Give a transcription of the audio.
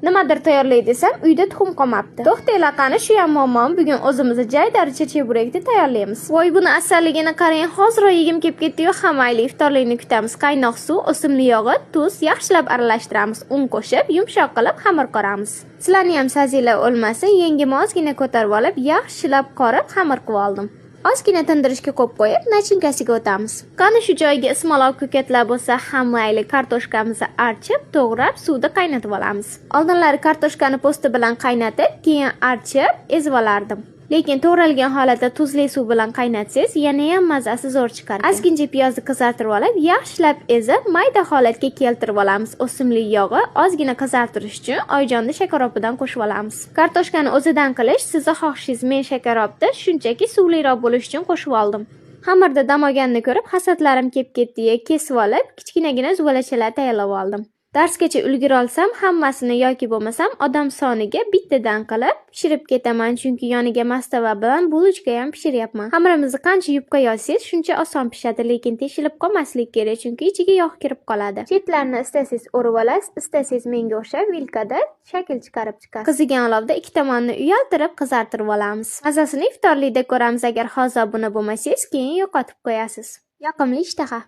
Nimadir tayyorlay desam, uyda tuxum qolmabdi. To'xtanglar qani, shu ham muammom. Bugun o'zimizga jaydari cheburakni tayyorlaymiz. Voy, buni asalligini qarang, hozir yegim kelib ketdi-yu, hammayli iftorlikni kutamiz. Qaynoq suv, o'simlik yog'i, tuz yaxshilab aralashtiramiz. Un qo'shib, yumshoq qilib xamir qoramiz. Sizlarni ham sazinglar o'lmasin, yengim ozgina ko'tarib olib, yaxshilab qorib xamir qilib oldim. Ozgina tindirishga qo'yib qo'yib, nachinkasiga o'tamiz. Qani shu joyiga ismaloq ko'katlar bo'lsa, hammayli kartoshkamizni archib, to'g'rab, suvda qaynatib olamiz. Oldinlari kartoshkani po'sti bilan qaynatib, keyin archib, ezib olardim. Lekin to'g'ralgan holatda tuzli suv bilan qaynatsangiz, yana ham mazasi zo'r chiqadi. Ozgincha piyozni qizartirib olib, yaxshilab ezib, mayda holatga keltirib olamiz. O'simlik yog'i ozgina qizartirish uchun oyjonni shakaropidan qo'shib olamiz. Kartoshkani o'zidan qilish sizni xohishingiz, men shakaropni shunchaki suvliroq bo'lish uchun qo'shib oldim. Xamirda dam olganini ko'rib, hasadlarim kelib ketdi-yu, kesib olib, kichkinagina zuvalachalar tayyorlab oldim. Darsgacha ulgura olsam, hammasini yoki bo'lmasam odam soniga bittadan qilib pishirib ketaman, chunki yoniga mastava bilan bulochka ham pishiryapman. Xamirimizni qancha yupqa yozsangiz, shuncha oson pishadi, lekin teshilib qolmaslik kerak, chunki ichiga yog' kirib qoladi. Chetlarini istasangiz o'rib olasiz, istasangiz menga o'xshab vilkada shakl chiqarib chiqasiz. Qizigan olovda ikki tomonni uyaltirib, qizartirib olamiz. Mazasini iftorlikda ko'ramiz. Agar hozir buni bo'lmasangiz, keyin yo'qotib qo'yasiz. Yoqimli ishtaha.